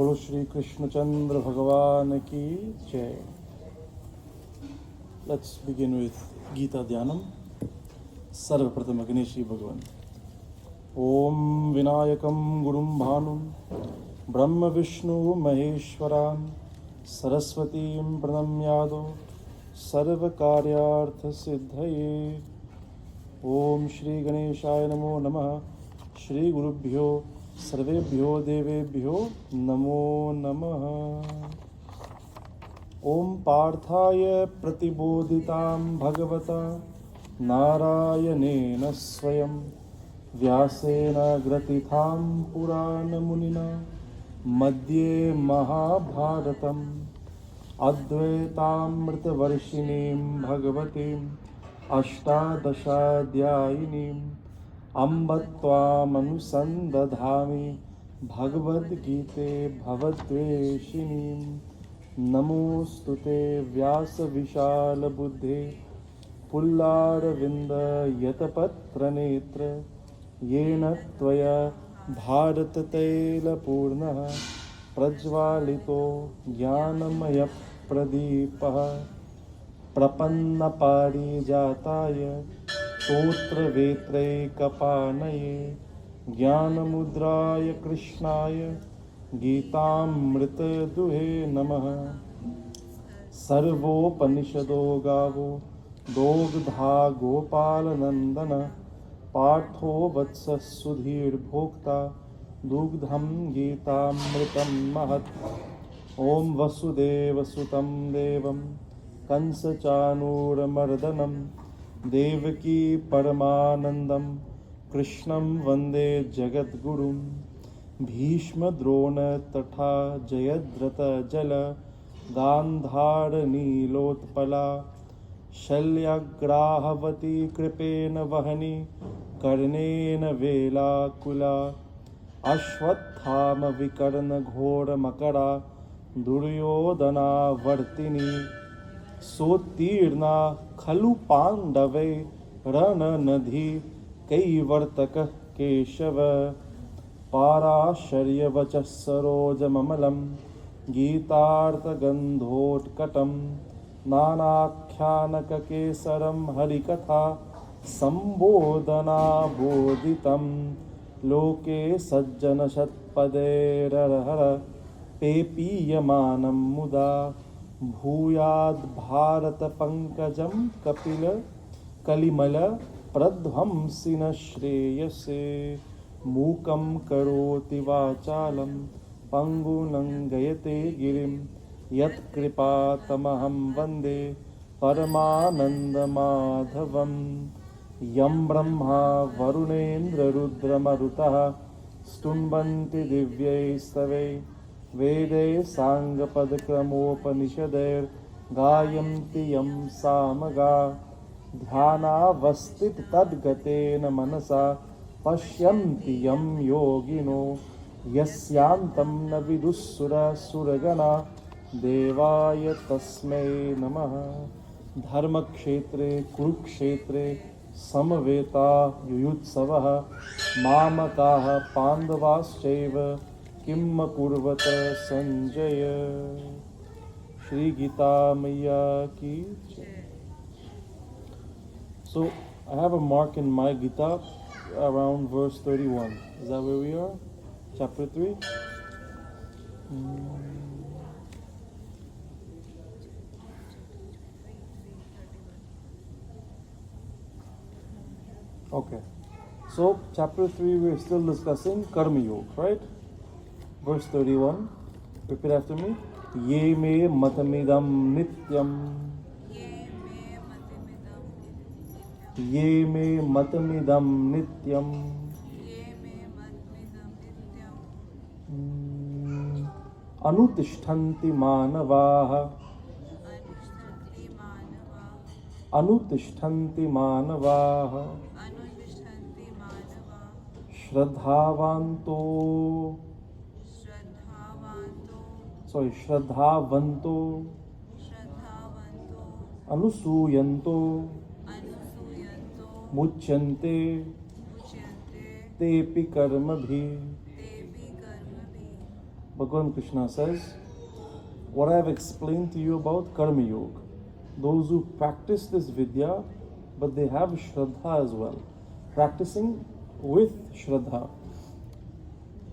बोलो श्री कृष्णचंद्र भगवान की जय। Let's begin with Gita Dhyanam. सर्वप्रथम अग्नि श्री भगवान। ओम विनायकं गुरुं भानुं ब्रह्म विष्णु महेश्वरान् सरस्वतीं प्रणम्यादो सर्वकार्यार्थ सिद्धये। ओम श्री गणेशाय नमो नमः। श्री गुरुभ्यो सर्वेभ्यो देवेभ्यो नमो नमः। ओम पार्थाय प्रतिबोधितां भगवता नारायणेन स्वयं व्यासेन ग्रथितां पुराणमुनिना मध्ये महाभारतम् अद्वैतामृतवर्षिणीं भगवतीम् अष्टादशाध्यायिनीम् अम्ब त्वामनुसन्दधामि भगवद्गीते भवद्वेषिणीं। नमोऽस्तुते व्यासविशालबुद्धे पुल्लारविन्दयतपत्रनेत्र येन त्वया भारततैलपूर्णः प्रज्वालितो ज्ञानमयप्रदीपः प्रपन्नपारिजाताय स्तोत्रवेत्रैकपाणये ज्ञानमुद्राय कृष्णाय गीतामृतदुहे नमः। सर्वोपनिषदो गावो दोग्धा गोपालनन्दन पार्थो वत्सः सुधीर्भोक्ता दुग्धं गीतामृतं महत्। ॐ वसुदेवसुतं देवं कंसचाणूरमर्दनं देवकी परमानन्दं कृष्णं वन्दे जगद्गुरुं। भीष्मद्रोण तथा जयद्रथजल गान्धारनीलोत्पला शल्यग्राहवती कृपेण वहनी कर्णेन वेलाकुला अश्वत्थामविकर्णघोरमकरा दुर्योधनावर्तिनी सोत्तीर्णा खलु पाण्डवै रणनधी कैवर्तकः केशव पाराशर्यवचः सरोजममलं गीतार्थगन्धोत्कटं नानाख्यानककेसरं हरिकथा सम्बोधनाबोधितं लोके सज्जनशतपदैरहर पेपीयमानं मुदा भूयाद्भारतपङ्कजं कपिल कलिमल प्रध्वंसिन श्रेयसे। मूकं करोति वाचालं पङ्गुलङ्घयते गिरिं यत्कृपातमहं वन्दे परमानन्दमाधवं। यं ब्रह्मा वरुणेन्द्ररुद्रमरुतः स्तुन्वन्ति दिव्यैस्तवै वेदैः साङ्गपदक्रमोपनिषदैर्गायन्ति यं सामगा ध्यानावस्थिततद्गतेन मनसा पश्यन्ति यं योगिनो यस्यान्तं न विदुःसुरसुरगणा देवाय तस्मै नमः। धर्मक्षेत्रे कुरुक्षेत्रे समवेतायुयुत्सवः मामकाः पाण्डवाश्चैव किं कुर्वत संजय। श्री गीता मैया की जय। So I have a mark in my Gita around verse 31. Is that where we are? Chapter 3? Okay. So chapter 3 we're still discussing Karma Yoga, right? Verse 31. Repeat after me. Ye me matamidam nityam. ये मे मतमिदं नित्यम् अनुतिष्ठन्ति मानवाः अनुतिष्ठन्ति मानवाः श्रद्धावन्तो अनुसूयन्तो मुच्यन्ते तेऽपि कर्मभिः Bhagavan Krishna says, what I have explained to you about Karma Yoga, those who practice this Vidya, but they have Shraddha as well. Practicing with Shraddha.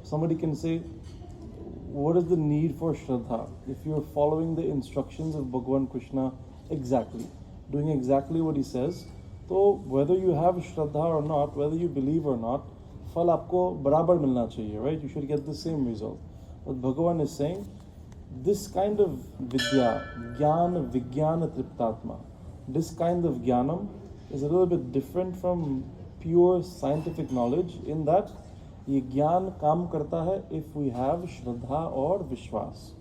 Somebody can say, what is the need for Shraddha? If you're following the instructions of Bhagavan Krishna exactly, doing exactly what he says, so whether you have Shraddha or not, whether you believe or not, फल आपको बराबर मिलना चाहिए, right? You should get the same result. But Bhagavan is saying, this kind of vidya, jnana vijnana triptatma, this kind of jnanam is a little bit different from pure scientific knowledge in that ये ज्ञान काम करता है if we have श्रद्धा और विश्वास.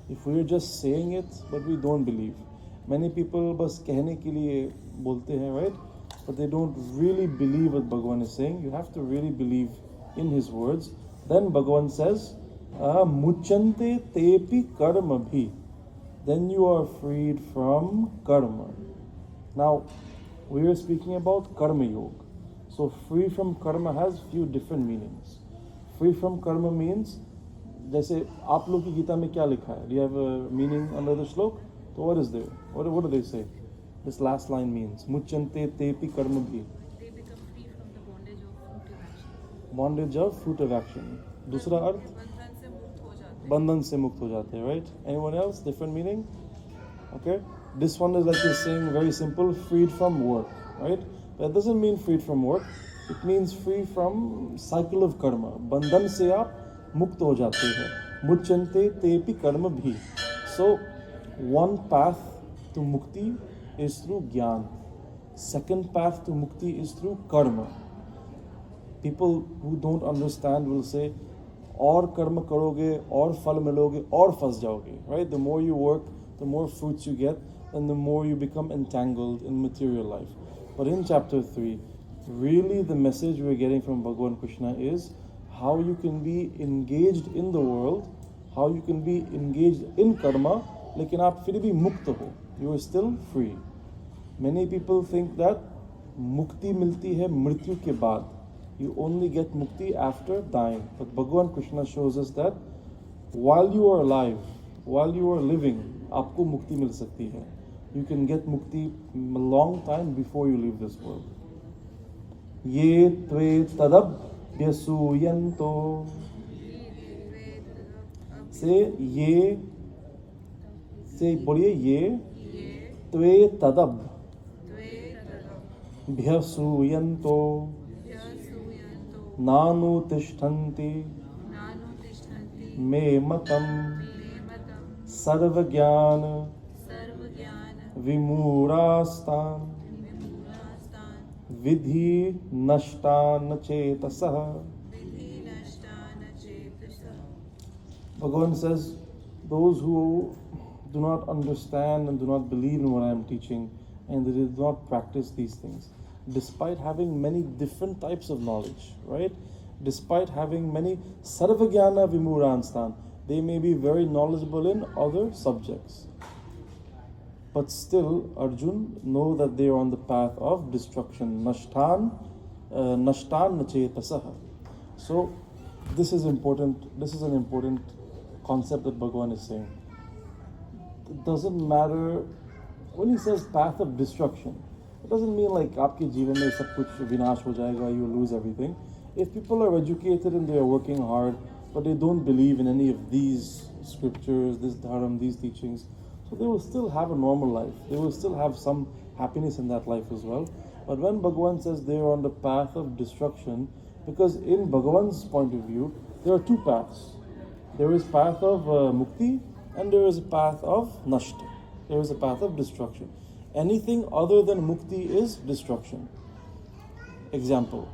If we are just saying it but we don't believe. Many people बस कहने के लिए बोलते हैं, right? But they don't really believe what Bhagavan is saying. You have to really believe in his words. Then Bhagavan says, muchante tepi karma bhi. Then you are freed from karma. Now, we are speaking about karma yoga. So free from karma has few different meanings. Free from karma means, जैसे आप लोग की गीता में क्या लिखा है? Do you have a meaning under the slok? So what is there? What do they say? This last line means, muchante tepi karma bhi. They become free from the bondage of fruitive action. Bondage of fruitive action. दूसरा अर्थ? बंधन से मुक्त हो जाते हैं, right? Anyone else? Different meaning? Okay. This one is like he's saying, very simple, freed from work, right? That doesn't mean freed from work. It means free from cycle of karma. बंधन से आप मुक्त हो जाते हैं. मुच्यन्ते तेपि कर्म भी. So, one path to mukti is through jnana. Second path to mukti is through karma. People who don't understand will say, और कर्म करोगे और फल मिलोगे और फंस जाओगे, right? The more you work, the more fruits you get, and the more you become entangled in material life. But in chapter 3, really the message we're getting from Bhagavan Krishna is how you can be engaged in the world, how you can be engaged in karma, लेकिन आप फिर भी मुक्त हो. You are still free. Many people think that mukti मिलती है मृत्यु के बाद. You only get mukti after dying. But Bhagavan Krishna shows us that while you are alive, while you are living, आपको मुक्ति मिल सकती है. You can get mukti a long time before you leave this world. ये त्वे तदब व्यसूयन्तो. से बोलिए ये त्वे तदब व्यसूयन्तो नानुतिष्ठन्ति मे मतम सर्वज्ञान विमूढ़ास्तान विधि नष्टान चेतसः. Bhagavan says, those who do not understand and do not believe in what I am teaching and they do not practice these things, despite having many different types of knowledge, right? Despite having many sarvajnana vimuranstan, they may be very knowledgeable in other subjects. But still, Arjun, know that they are on the path of destruction. Nashtan nachetasaha. So, this is important. This is an important concept that Bhagavan is saying. It doesn't matter, when he says path of destruction, it doesn't mean like आपके जीवन में सब कुछ विनाश हो जाएगा, you will lose everything. If people are educated and they are working hard, but they don't believe in any of these scriptures, this dharma, these teachings, so they will still have a normal life. They will still have some happiness in that life as well. But when Bhagavan says they are on the path of destruction, because in Bhagavan's point of view, there are two paths. There is path of mukti and there is a path of nashta. There is a path of destruction. Anything other than mukti is destruction. Example,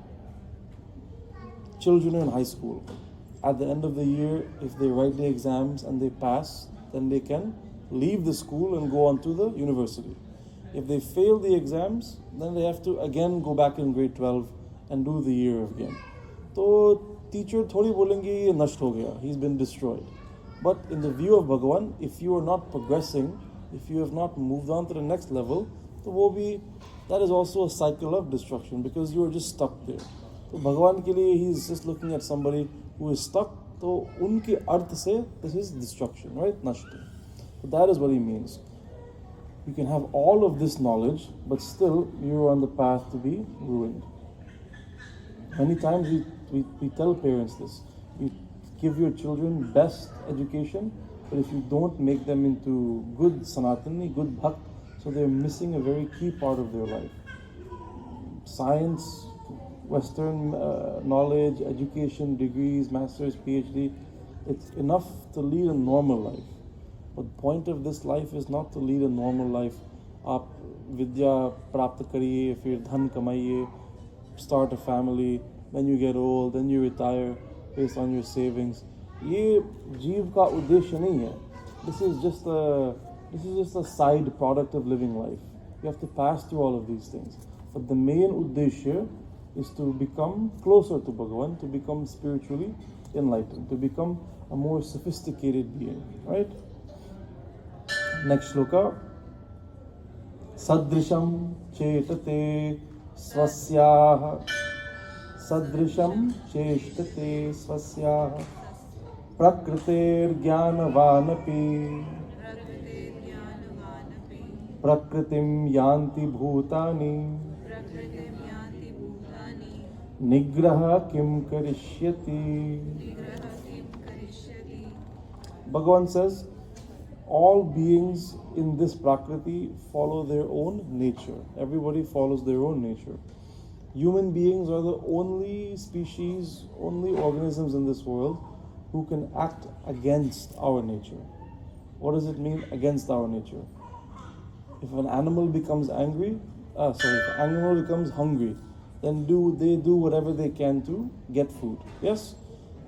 children in high school. At the end of the year, if they write the exams and they pass, then they can leave the school and go on to the university. If they fail the exams, then they have to again go back in grade 12 and do the year again. So teacher थोड़ी बोलेंगे ये नष्ट हो गया, he's been destroyed. But in the view of Bhagavan, if you are not progressing, if you have not moved on to the next level, तो वो भी, that is also a cycle of destruction because you are just stuck there. So Bhagavan के लिए, he's just looking at somebody who is stuck तो उनके अर्थ से this is destruction, right? Nashti. So that is what he means. You can have all of this knowledge, but still you are on the path to be ruined. Many times we tell parents this. You give your children best education, but if you don't make them into good Sanatani, good Bhakt, so they're missing a very key part of their life. Science, Western knowledge, education, degrees, masters, PhD, it's enough to lead a normal life. But the point of this life is not to lead a normal life. आप विद्या प्राप्त करिए, फिर धन कमाइए, start a family, then you get old, then you retire based on your savings. ये जीव का उद्देश्य नहीं है. This is just a side product of living life. You have to pass through all of these things. But the main uddeshya is to become closer to Bhagavan, to become spiritually enlightened, to become a more sophisticated being, right? Next shloka. Sadrisham chetate swasyaha. Sadrisham chetate swasyaha. Prakritir jnanavanapi. Prakritim yanti bhutani. Nigraha kim karishyati. Bhagavan says, all beings in this prakriti follow their own nature. Everybody follows their own nature. Human beings are the only species, only organisms in this world who can act against our nature. What does it mean, against our nature? If an animal becomes if an animal becomes hungry, then they do whatever they can to get food. Yes?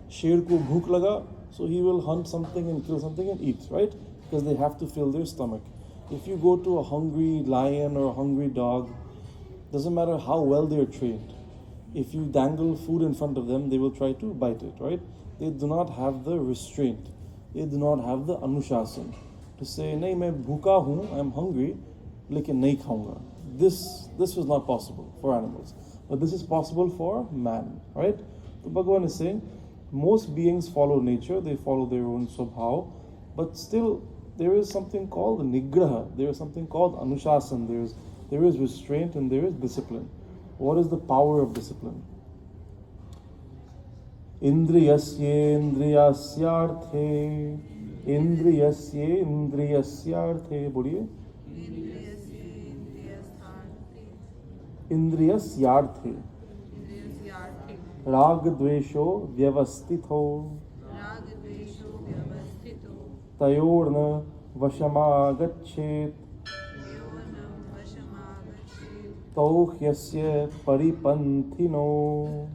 Sher ko bhook laga, so he will hunt something and kill something and eat, right? Because they have to fill their stomach. If you go to a hungry lion or a hungry dog, doesn't matter how well they are trained. If you dangle food in front of them, they will try to bite it, right? They do not have the restraint. They do not have the anushasan to say, nahi, main bhuka hoon, I'm hungry, lekin nahi khaunga. This was not possible for animals. But this is possible for man, right? So Bhagavan is saying, most beings follow nature, they follow their own swabhav, but still there is something called nigraha, there is something called anushasan, there is restraint and there is discipline. What is the power of discipline? Indriyasyarthe, boliye. Indriyasyarthe. Rag dvesho vyavastitho. Tayorna vashamagachet. Tauhyasya paripantino.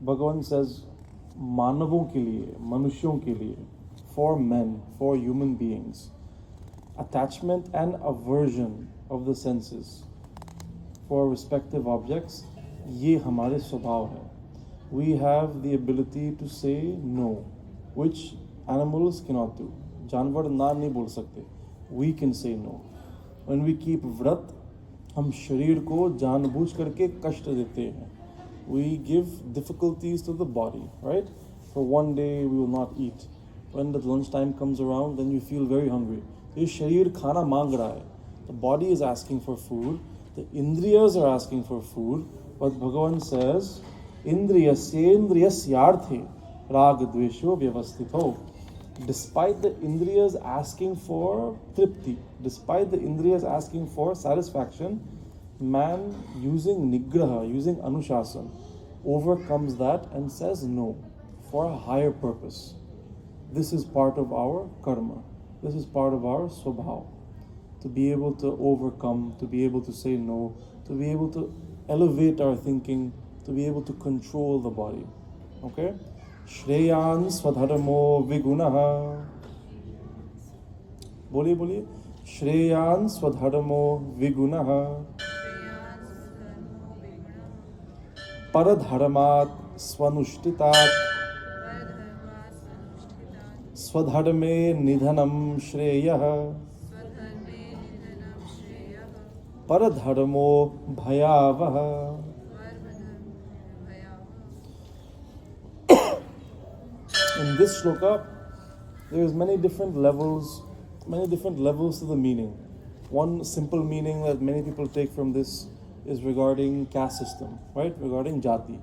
Bhagavan says, manavon ke liye, manushyon ke liye, for men, for human beings, attachment and aversion of the senses for respective objects, ye hamare swabhav hai. We have the ability to say no, which animals cannot do. Janwar na nahi bol sakte. We can say no. When we keep vrat, हम शरीर को जानबूझ करके कष्ट देते हैं. We give difficulties to the body, right? For one day we will not eat. When the lunchtime comes around, then you feel very hungry. Your sharir khana mang raha hai. The body is asking for food. The indriyas are asking for food. But Bhagavan says, Indriyasyarthe rag dvesho vyavastitho. Despite the indriyas asking for tripti, despite the indriyas asking for satisfaction, man using nigraha, using anushasan, overcomes that and says no for a higher purpose. This is part of our karma. This is part of our swabhav. To be able to overcome, to be able to say no, to be able to elevate our thinking, to be able to control the body. Okay? Shreyan swadharmo vigunaha. Boliye. Shreyan swadharmo vigunaha. Paradharmat swanushthitat. Swadharme nidhanam shreyah. Paradharmo bhayavaha. In this shloka, there's many different levels to the meaning. One simple meaning that many people take from this is regarding caste system, right? Regarding jati,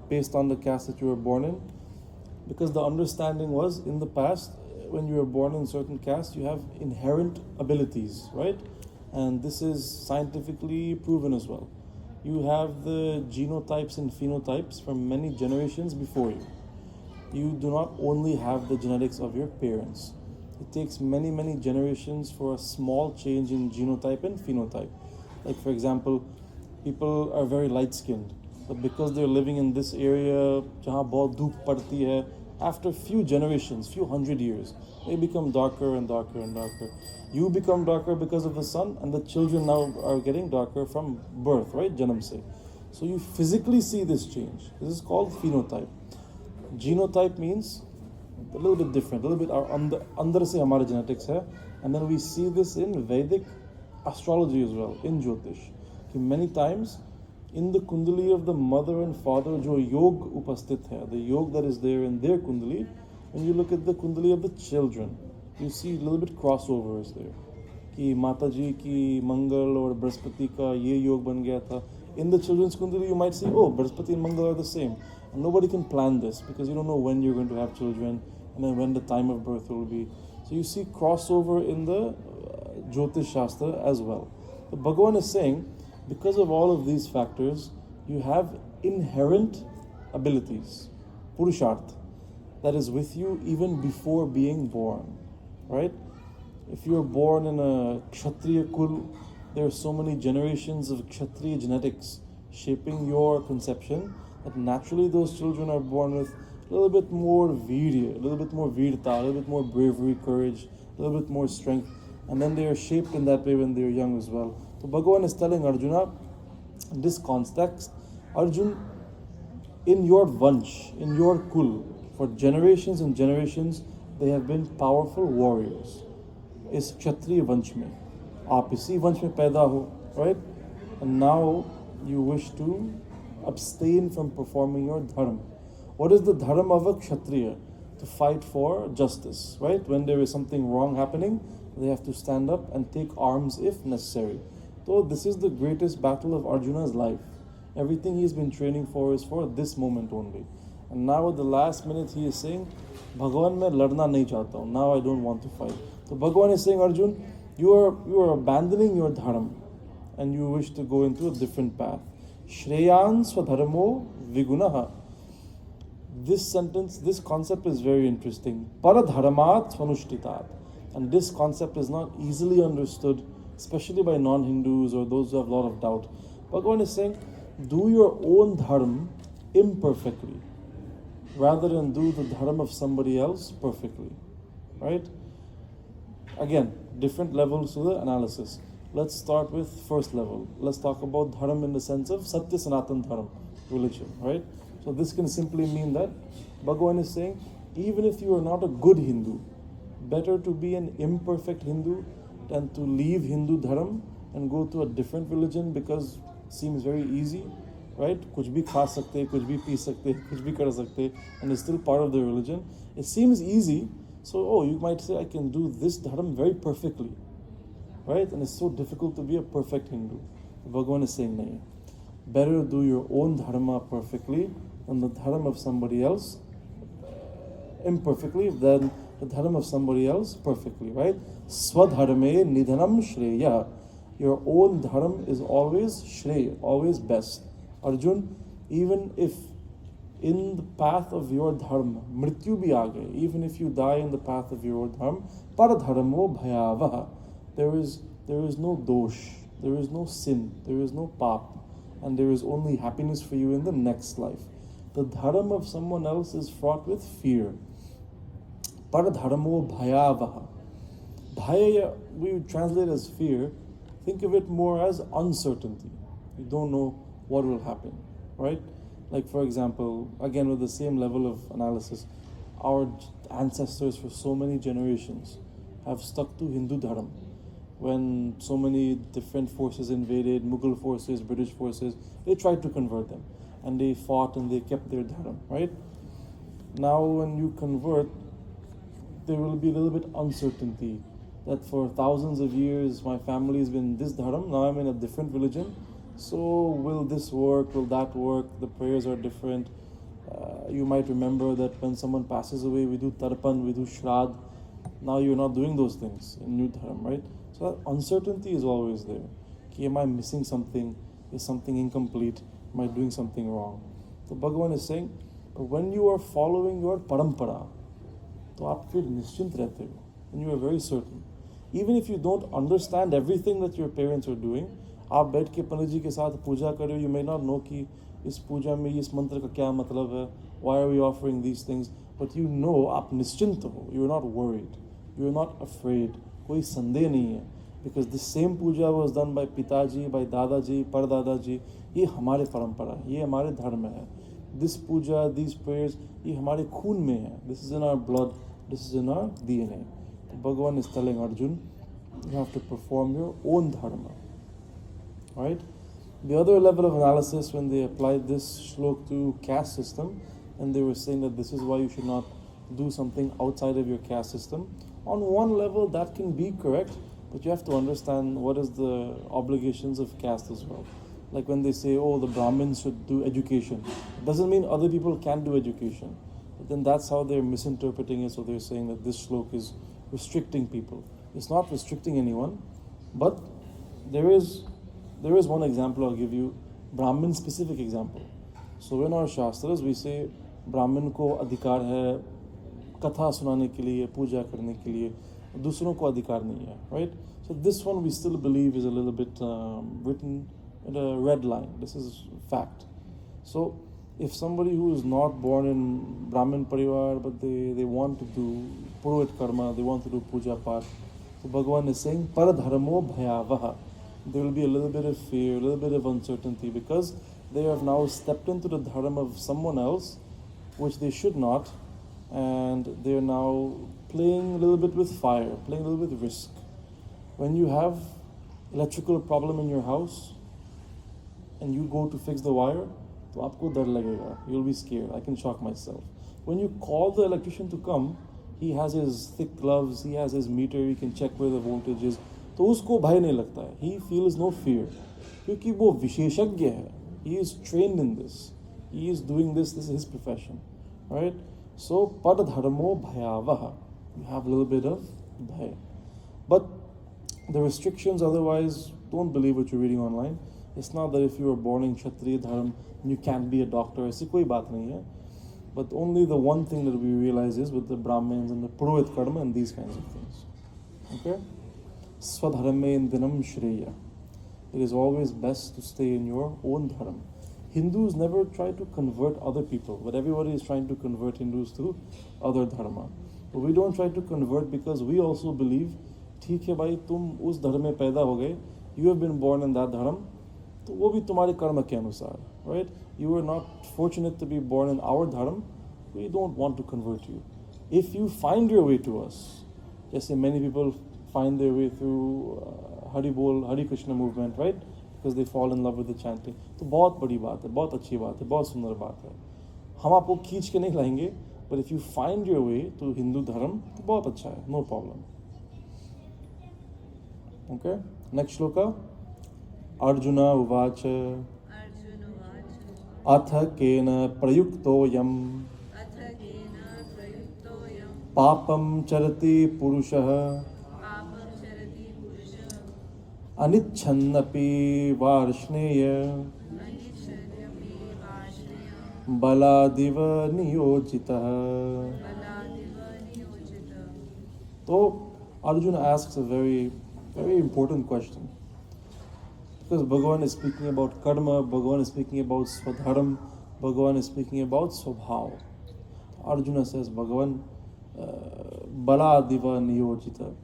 based on the caste that you were born in. Because the understanding was, in the past, when you were born in certain caste, you have inherent abilities, right? And this is scientifically proven as well. You have the genotypes and phenotypes from many generations before you. You do not only have the genetics of your parents. It takes many, many generations for a small change in genotype and phenotype. Like, for example, people are very light-skinned, but because they're living in this area, jahan bahut dhoop padti hai, after few generations, few hundred years, they become darker and darker and darker. You become darker because of the sun, and the children now are getting darker from birth, right? Janam se. So you physically see this change. This is called phenotype. Genotype means a little bit different, a little bit andar se hamara genetics hai, and then we see this in Vedic astrology as well, in Jyotish. Many times in the kundali of the mother and father, jo yog upasthit hai, the yog that is there in their kundali, when you look at the kundali of the children, you see a little bit crossovers there. Ki Mataji ki Mangal or Brihaspati ka ye yog ban gaya tha. In the children's kundali, you might say, oh, Brihaspati and Mangal are the same. And nobody can plan this because you don't know when you're going to have children and then when the time of birth will be. So you see crossover in the Jyotish Shastra as well. But Bhagavan is saying, because of all of these factors, you have inherent abilities, Purusharth, that is with you even before being born, right? If you're born in a Kshatriya Kul, there are so many generations of Kshatriya genetics shaping your conception that naturally those children are born with a little bit more virya, a little bit more virta, a little bit more bravery, courage, a little bit more strength, and then they are shaped in that way when they are young as well. So Bhagavan is telling Arjuna, in this context, Arjun, in your vansh, in your kul, for generations and generations, they have been powerful warriors. Is Kshatriya vansh mein. Aap isi vansh mein paida ho, right? And now you wish to abstain from performing your dharma. What is the dharma of a Kshatriya? To fight for justice, right? When there is something wrong happening, they have to stand up and take arms if necessary. So this is the greatest battle of Arjuna's life. Everything he's been training for is for this moment only. And now at the last minute he is saying, Bhagavan main ladna nahi chahta hu. Now I don't want to fight. So Bhagavan is saying, Arjun, you are abandoning your dharma and you wish to go into a different path. Shreyan swadharmo vigunaha. This sentence, this concept is very interesting. Paradharmat swanushtitat. And this concept is not easily understood, especially by non-Hindus or those who have a lot of doubt. Bhagavan is saying, do your own dharma imperfectly, rather than do the dharma of somebody else perfectly. Right? Again, different levels to the analysis. Let's start with first level. Let's talk about dharma in the sense of Satya Sanatan Dharma, religion, right? So this can simply mean that Bhagavan is saying, even if you are not a good Hindu, better to be an imperfect Hindu than to leave Hindu dharma and go to a different religion because it seems very easy, right? Kuch bhi kha sakte, kuch bhi pee sakte, kuch bhi kar sakte, and it's still part of the religion. It seems easy, so you might say, I can do this dharma very perfectly, right? And it's so difficult to be a perfect Hindu. Bhagavan is saying, nahi. Better do your own dharma perfectly than the dharma of somebody else imperfectly than the dharma of somebody else perfectly, right? Swadharme nidhanam shreya. Your own dharma is always shreya, always best. Arjun, even if in the path of your dharma, mrityu bhi aage, even if you die in the path of your dharma, paradharmo bhayavaha. There is no dosh, there is no sin, there is no pap, and there is only happiness for you in the next life. The dharma of someone else is fraught with fear. Paradharmo bhayavaha. Bhaya, we translate as fear. Think of it more as uncertainty. You don't know what will happen, right? Like, for example, again with the same level of analysis, our ancestors for so many generations have stuck to Hindu dharma. When so many different forces invaded, Mughal forces, British forces, they tried to convert them. And they fought and they kept their dharma, right? Now when you convert, there will be a little bit uncertainty that for thousands of years my family has been this dharam, now I'm in a different religion. So will this work? Will that work? The prayers are different. You might remember that when someone passes away, we do tarpan, we do shrad. Now you're not doing those things in new dharam, right? So that uncertainty is always there. Ki, am I missing something? Is something incomplete? Am I doing something wrong? So Bhagavan is saying, when you are following your parampara, तो आप फिर निश्चिंत रहते हो, and you are very certain. Even if you don't understand everything that your parents are doing, आप बैठ के पंडित जी के साथ पूजा कर रहे हो, you may not know कि इस पूजा में इस मंत्र का क्या मतलब है, why are we offering these things, but you know, आप निश्चिंत हो, you are not worried, you are not afraid, कोई संदेह नहीं है, because the same puja was done by पिताजी, by दादाजी, परदादाजी, ये हमारे परंपरा है, ये हमारे धर्म है. This puja, these prayers, ये हमारे खून में है. This is in our blood. This is in our DNA. So Bhagavan is telling Arjun, you have to perform your own dharma. Right? The other level of analysis, when they applied this shlok to caste system, and they were saying that this is why you should not do something outside of your caste system. On one level, that can be correct, but you have to understand what is the obligations of caste as well. Like when they say, oh, the Brahmins should do education. It doesn't mean other people can't do education. But then that's how they're misinterpreting it. So they're saying that this shlok is restricting people. It's not restricting anyone, but there is one example I'll give you, Brahmin specific example. So in our Shastras, we say, Brahmin ko adhikar hai katha sunane ke liye, puja karne ke liye, dusron ko adhikar nahi hai, right? So this one we still believe is a little bit written in a red line. This is fact. So if somebody who is not born in Brahmin parivar, but they want to do Purohit karma, they want to do puja path, so Bhagavan is saying, Paradharmo bhayavaha. There will be a little bit of fear, a little bit of uncertainty, because they have now stepped into the dharma of someone else, which they should not, and they're now playing a little bit with fire, playing a little bit with risk. When you have electrical problem in your house, and you go to fix the wire, तो आपको डर लगेगा. You'll be scared. I can shock myself. When you call the electrician to come, he has his thick gloves, he has his meter, he can check where the voltage is. तो उसको भय नहीं लगता है. He feels no fear. क्योंकि वो विशेषज्ञ है. He is trained in this. He is doing this. This is his profession. Right? So, padadharmo bhayavaha. You have a little bit of bhay. But the restrictions otherwise, don't believe what you're reading online. It's not that if you were born in Kshatriya Dharma, you can't be a doctor. ऐसी कोई बात नहीं है. But only the one thing that we realize is with the Brahmins and the Purohit karma and these kinds of things. Okay? Swadharme indinam shreya. It is always best to stay in your own dharma. Hindus never try to convert other people, but everybody is trying to convert Hindus to other dharma. But we don't try to convert because we also believe, ठीक है भाई, तुम उस धर्म में पैदा हो गए, you have been born in that dharma, तो वो भी तुम्हारे कर्म के अनुसार, right? You were not fortunate to be born in our dharma, we don't want to convert you. If you find your way to us, जैसे many people find their way through Hari Bol, Hari Krishna movement, right? Because they fall in love with the chanting. तो बहुत बड़ी बात है, बहुत अच्छी बात है, बहुत सुंदर बात है. हम आपको खींच के नहीं लाएंगे, but if you find your way to Hindu dharma, तो बहुत अच्छा है, no problem. Okay, next shloka. Arjuna uvacha atha kena prayuktoyam papam charati purushah anichannapi varshneya baladiva niyojitah. So Arjuna asks a very important question. Because Bhagavan is speaking about karma, Bhagavan is speaking about swadharma, Bhagavan is speaking about swabhav. Arjuna says, Bhagavan, bala diva niyojita.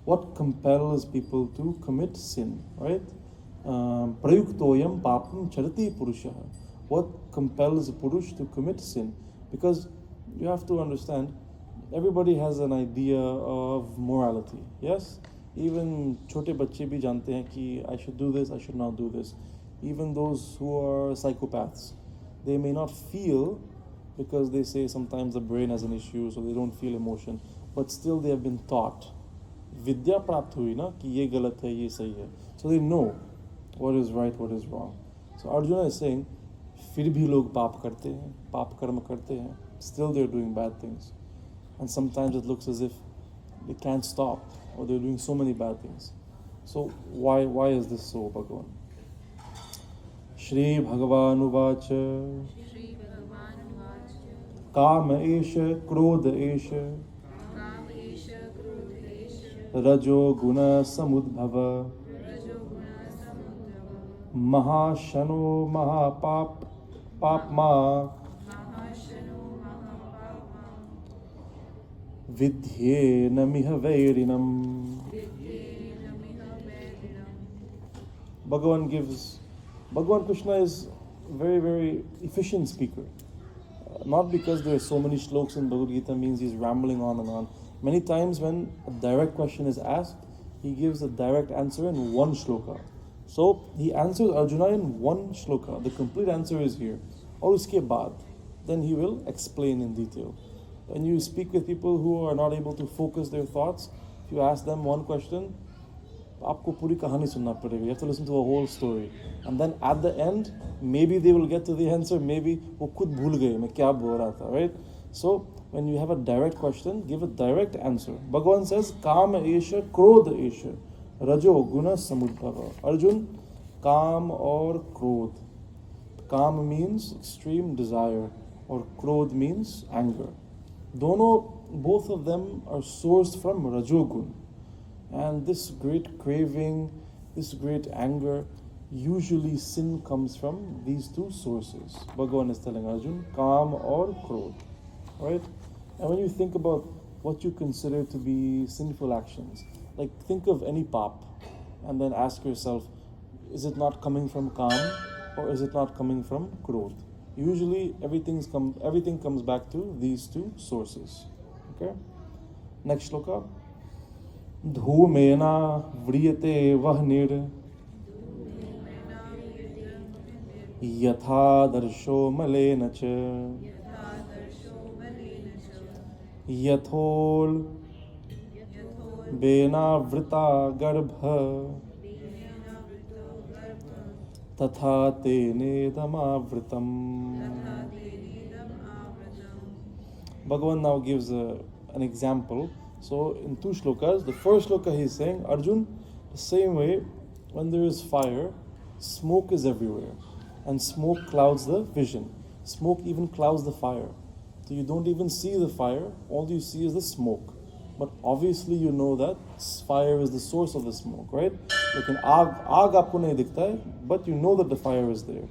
What compels people to commit sin, right? Prayuktoyam papam charati purusha. What compels a purush to commit sin? Because you have to understand, everybody has an idea of morality, yes? Even छोटे बच्चे भी जानते हैं कि I should do this, I should not do this. Even those who are psychopaths, they may not feel because they say sometimes the brain has an issue, so they don't feel emotion, but still they have been taught. Vidya प्राप्त हुई ना कि ये गलत है ये सही है, so they know what is right, what is wrong. So Arjuna is saying, फिर भी लोग पाप करते हैं, पाप कर्म करते हैं, still they're doing bad things, and sometimes it looks as if they can't stop, or they're doing so many bad things. So why is this so, Bhagavan? Shri Bhagavan Uvacha Shri Bhagavan Uvacha Kam Esha Krodha Esha Kam Esha Krodha Esha Rajo Guna Samudbhava Rajo Guna Samudbhava Mahashano Mahapap Papma Mahashano Mahapapma Vidhye Namiha Vairinam. Vidye Namiha Vedinam. Bhagavan Krishna is a very, very efficient speaker. Not because there are so many shlokas in Bhagavad Gita means he's rambling on and on. Many times when a direct question is asked, he gives a direct answer in one shloka. So he answers Arjuna in one shloka. The complete answer is here. Or uske baad, then he will explain in detail. When you speak with people who are not able to focus their thoughts, if you ask them one question, आपको पूरी कहानी सुनना पड़ेगा. You have to listen to a whole story, and then at the end, maybe they will get to the answer. Maybe वो खुद भूल गए मैं क्या बोल रहा था, right? So when you have a direct question, give a direct answer. Bhagavan says, काम एष क्रोध एष रजो गुण समुद्भव. Arjun, काम और क्रोध. काम means extreme desire, or क्रोध means anger. Both of them are sourced from rajogun. And this great craving, this great anger, usually sin comes from these two sources. Bhagavan is telling Arjun, Kam or Krodh. Right? And when you think about what you consider to be sinful actions, like think of any pap, and then ask yourself, is it not coming from Kam or is it not coming from Krodh? Usually everything comes back to these two sources. Okay? Next shloka. Dhumena vriyate vahner yatha darsho malena cha yathol bena vrita garbha tatha tene damavritam. Bhagavan now gives an example. So in two shlokas, the first shloka he is saying, Arjun, the same way when there is fire, smoke is everywhere, and smoke clouds the vision. Smoke even clouds the fire. So you don't even see the fire, all you see is the smoke. But obviously you know that fire is the source of the smoke, right? Like an aag aapko nahi dikhta hai, but you know that the fire is there.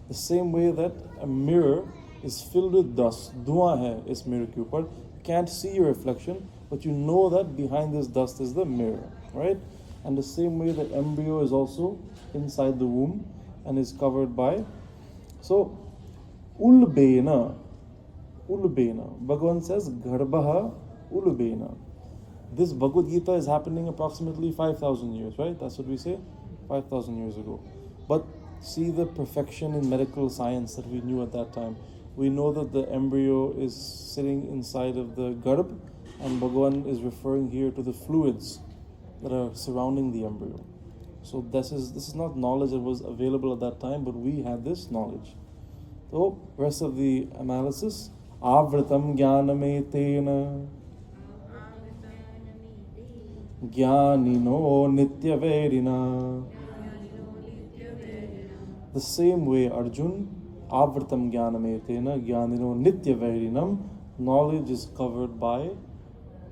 The same way that a mirror is filled with dust, धुआं है इस mirror के ऊपर, can't see your reflection, but you know that behind this dust is the mirror, right? And the same way the embryo is also inside the womb and is covered by. So, ulbena. Bhagavan says, garbha ulbena. This Bhagavad Gita is happening approximately 5,000 years, right? That's what we say, 5,000 years ago. But see the perfection in medical science that we knew at that time. We know that the embryo is sitting inside of the garb, and Bhagavan is referring here to the fluids that are surrounding the embryo. So this is not knowledge that was available at that time, but we had this knowledge. So rest of the analysis, avritam jnanametena jnanino nityaverina. The same way, Arjun, avritam jnanametena jnanino nityaverinam, knowledge is covered by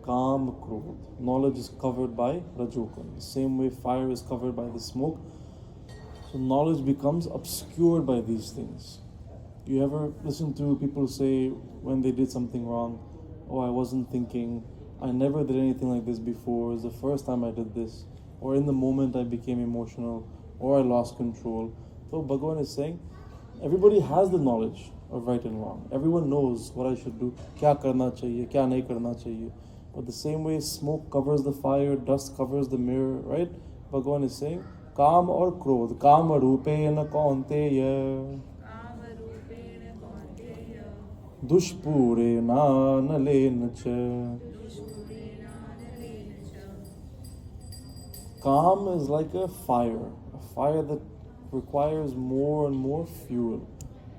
Kam Krodh. Knowledge is covered by Rajogun. The same way fire is covered by the smoke. So knowledge becomes obscured by these things. You ever listen to people say when they did something wrong, oh, I wasn't thinking, I never did anything like this before, it's the first time I did this, or in the moment I became emotional, or I lost control. So Bhagavan is saying, everybody has the knowledge of right and wrong. Everyone knows what I should do, kya karna chahiye, kya nahi karna chahiye. But the same way smoke covers the fire, dust covers the mirror, right? Bhagavan is saying, Kam or Krodh, Kama rupena kaunteya dushpurenanalena cha. काम is like a fire that requires more and more fuel.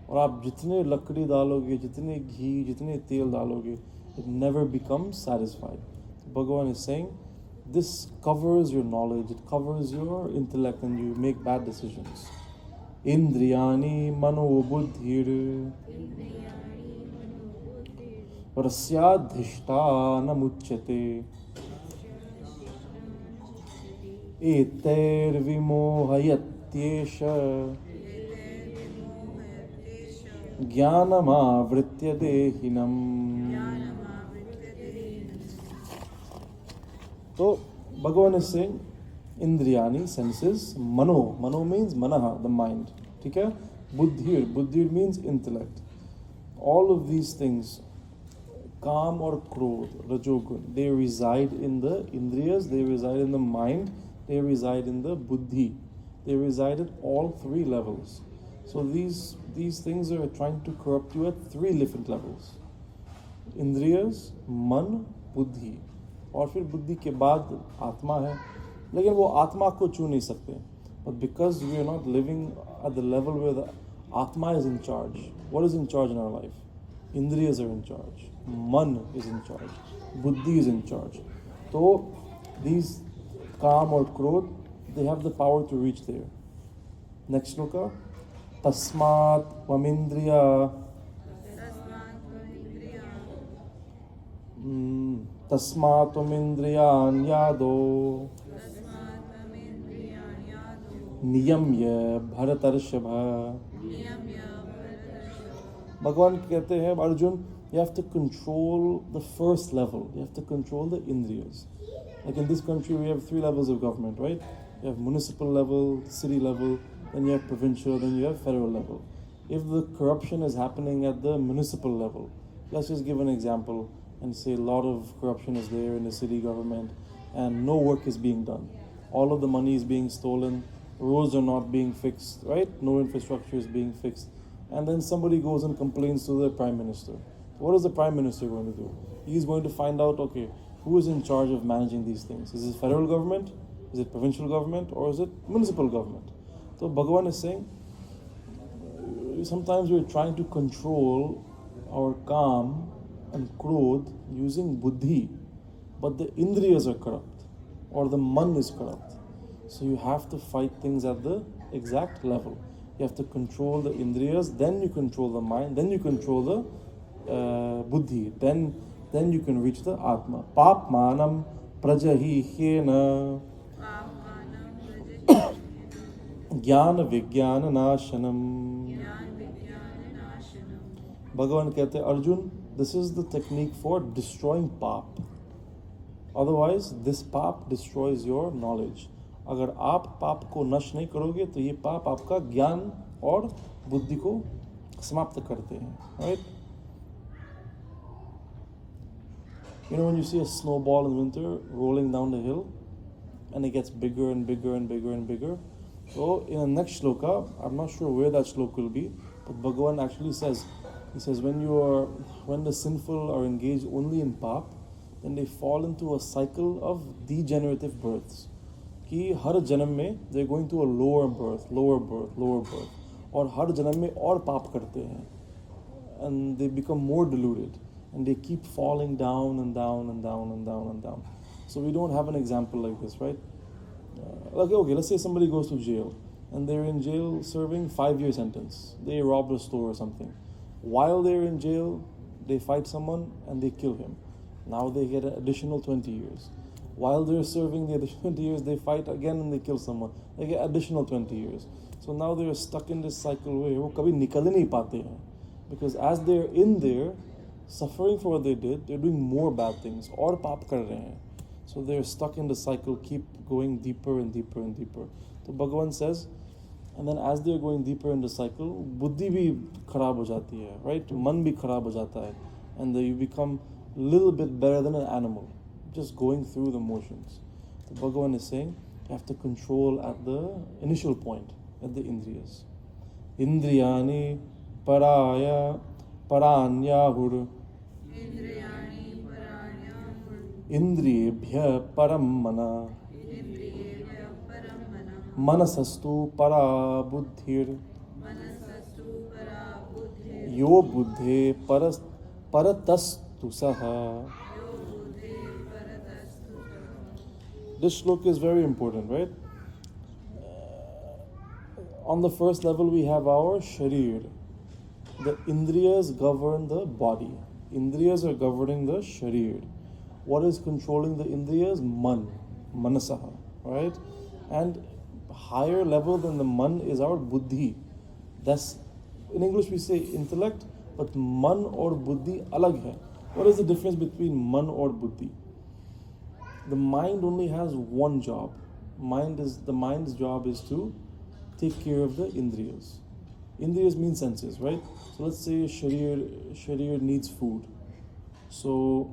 और आप जितने लकड़ी डालोगे, जितने घी, जितने तेल डालोगे, it never becomes satisfied. So Bhagavan is saying, this covers your knowledge, it covers your intellect, and you make bad decisions. Indriyani mano buddhir prasyadhishthana muchyate eter vimohayatyesha jnanamavritya dehinam. So Bhagavan is saying, Indriyani, senses, mano means manaha, the mind. Okay? Buddhir means intellect. All of these things, Kam or Krodh, Rajogun, they reside in the Indriyas, they reside in the mind, they reside in the Buddhi. They reside at all three levels. So these things are trying to corrupt you at three different levels. Indriyas, Man, Buddhi. और फिर बुद्धि के बाद आत्मा है, लेकिन वो आत्मा को छू नहीं सकते. But because we are not living at the level where the Atma is in charge. What is in charge in our life? Indriyas are in charge. Man is in charge. Buddhi is in charge. So these Kam or Krodh, they have the power to reach there. Next sloka. Tasmat Vamindriya Tasmatumindriyan yado niyamya bharatarshava. Bhagavan कहते हैं, Arjun, you have to control the first level. You have to control the Indriyas. Like in this country, we have three levels of government, right? You have municipal level, city level, then you have provincial, then you have federal level. If the corruption is happening at the municipal level, let's just give an example and say a lot of corruption is there in the city government and no work is being done. All of the money is being stolen, roads are not being fixed, right? No infrastructure is being fixed. And then somebody goes and complains to the Prime Minister. What is the Prime Minister going to do? He's going to find out, okay, who is in charge of managing these things? Is it federal government? Is it provincial government? Or is it municipal government? So Bhagavan is saying, sometimes we're trying to control our Kam and Krodh using Buddhi, but the Indriyas are corrupt, or the Man is corrupt. So you have to fight things at the exact level. You have to control the Indriyas, then you control the mind, then you control the Buddhi, then you can reach the Atma. Pap manam prajahi hena Jnana Vijnana Nashanam. Bhagavan कहते Arjun, this is the technique for destroying pap. Otherwise, this pap destroys your knowledge. अगर आप पाप को नष्ट नहीं करोगे तो ये पाप आपका ज्ञान और बुद्धि को समाप्त करते हैं, right? You know when you see a snowball in winter rolling down the hill and it gets bigger and bigger and bigger and bigger. So in the next shloka, I'm not sure where that shloka will be, but Bhagavan actually says, he says when the sinful are engaged only in pap, then they fall into a cycle of degenerative births. कि हर जन्म में they're going to a lower birth, और हर जन्म में और पाप करते हैं, and they become more deluded, and they keep falling down and down and down and down and down. So we don't have an example like this, right? Okay, let's say somebody goes to jail, and they're in jail serving 5-year sentence. They robbed a store or something. While they're in jail, they fight someone and they kill him. Now they get an additional 20 years. While they're serving the additional 20 years, they fight again and they kill someone. They get additional 20 years. So now they're stuck in this cycle where वो कभी निकल ही नहीं पाते हैं. Because as they're in there, suffering for what they did, they're doing more bad things. और पाप कर रहे हैं. So they're stuck in the cycle, keep going deeper and deeper and deeper. So Bhagavan says, and then as they're going deeper in the cycle, बुद्धि भी खराब हो जाती है, right? मन भी खराब हो जाता है. And you become a little bit better than an animal, just going through the motions. So Bhagavan is saying, you have to control at the initial point, at the Indriyas. Indriyani paraya paranyahur indriyebhya param mana manasastu para buddhir yo buddhe paratastu saha. This shloka is very important, right? On the first level, we have our sharir. The indriyas govern the body. Indriyas are governing the sharir. What is controlling the indriyas? Manasaha, right? And higher level than the man is our buddhi. That's, in English we say intellect, but man or buddhi alag hai. What is the difference between man or buddhi? The mind only has one job. The mind's job is to take care of the indriyas. Indriyas mean senses, right? So let's say sharir needs food. So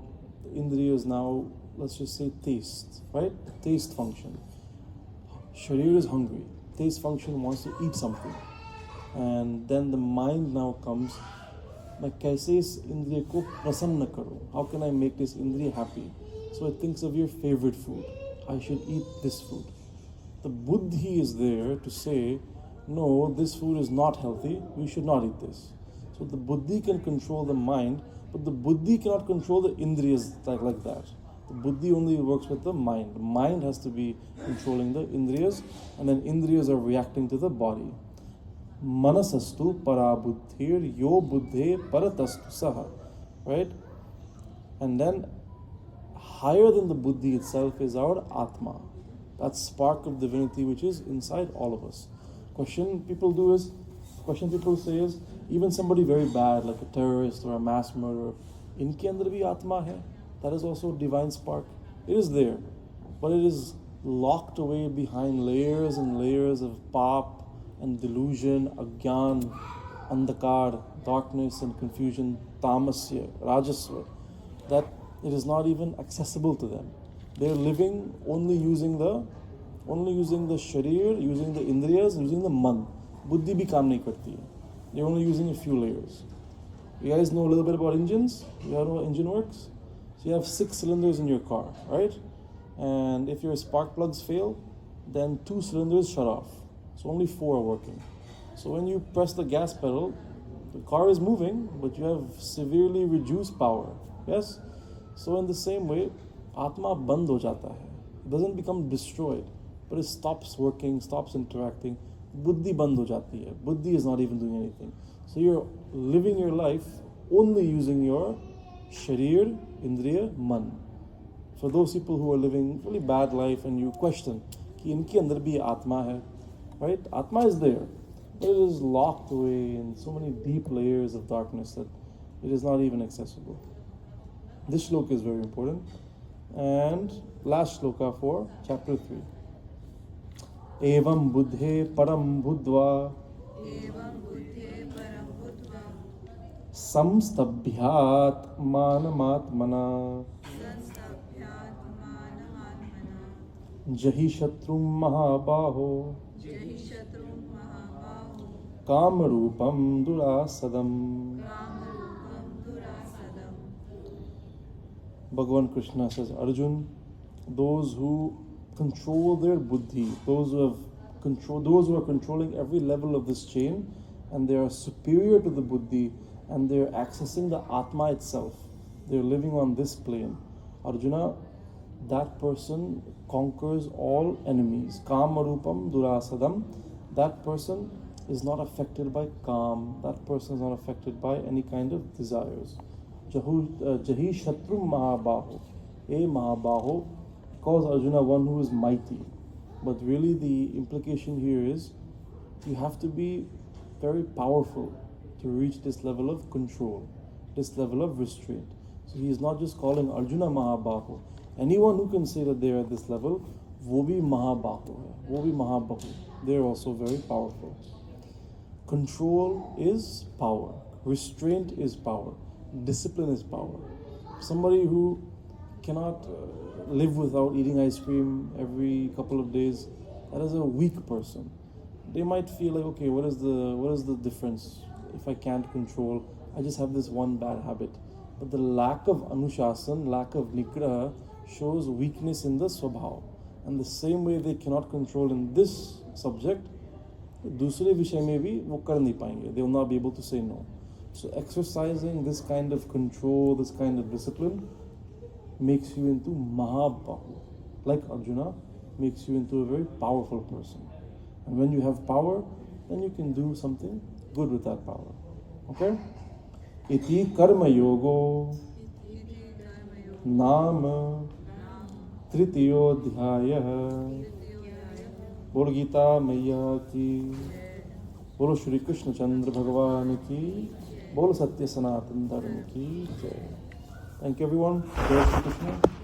indriyas now, let's just say taste, right? Taste function. Sharir is hungry. Taste function wants to eat something. And then the mind now comes, मैं कैसे इस इंद्रिय को प्रसन्न करूं? How can I make this indriya happy? So it thinks of your favorite food. I should eat this food. The buddhi is there to say, no, this food is not healthy, we should not eat this. So the buddhi can control the mind, but the buddhi cannot control the indriyas like that. The buddhi only works with the mind. The mind has to be controlling the indriyas, and then indriyas are reacting to the body. Manasastu parabuddhir yo buddhe paratastu saha. Right? And then higher than the buddhi itself is our atma. That spark of divinity which is inside all of us. Question people say is, even somebody very bad like a terrorist or a mass murderer, inke andar bhi atma hai. That is also a divine spark. It is there, but it is locked away behind layers and layers of pap and delusion, agyan, andhakar, darkness and confusion, tamasya, rajasva, that it is not even accessible to them. They are living only using the sharir, using the indriyas, using the man. Buddhi bhi kaam nahi karti hai. They're only using a few layers. You guys know a little bit about engines? You know how an engine works? So you have 6 cylinders in your car, right? And if your spark plugs fail, then 2 cylinders shut off. So only 4 are working. So when you press the gas pedal, the car is moving, but you have severely reduced power. Yes? So in the same way, Atma band ho jata hai. It doesn't become destroyed, but it stops working, stops interacting. Buddhi band ho jati hai. Buddhi is not even doing anything. So you're living your life only using your sharir, indriya, man. For those people who are living really bad life and you question, ki inke andar bhi Atma hai, right? Atma is there, but it is locked away in so many deep layers of darkness that it is not even accessible. This shloka is very important. And last shloka for chapter 3. Evam buddhe param buddhva samstabhyat manamatmana jahi shatrum mahabaho kamarupam durasadam. Bhagavan Krishna says, Arjun, those who control their buddhi, those who are controlling every level of this chain, and they are superior to the buddhi, and they are accessing the Atma itself. They are living on this plane. Arjuna, that person conquers all enemies. Kamarupam durasadam. That person is not affected by kam. That person is not affected by any kind of desires. Jahi Shatrum Mahabaho. A Mahabaho calls Arjuna one who is mighty. But really the implication here is you have to be very powerful to reach this level of control, this level of restraint. So he is not just calling Arjuna Mahabaho. Anyone who can say that they are at this level, wo bhi Mahabaho hai, wo bhi Mahabahu. They are also very powerful. Control is power. Restraint is power. Discipline is power. Somebody who cannot live without eating ice cream every couple of days, that is a weak person. They might feel like, okay, what is the difference if I can't control I just have this one bad habit. But the lack of Anushasan, lack of Nigraha shows weakness in the Swabhav. And the same way they cannot control in this subject, दूसरे विषय में भी वो कर नहीं पाएंगे. They will not be able to say no. So exercising this kind of control, this kind of discipline makes you into Mahabahu. Like Arjuna, makes you into a very powerful person. And when you have power, then you can do something good with that power. Okay? Iti karma yogo nama tritiyo dhyaya. बोलो गीता मैया की, बोलो श्री कृष्ण चंद्र भगवान की, बोलो सत्य सनातन धर्म की जय. Thank you everyone. Jai Shri Krishna.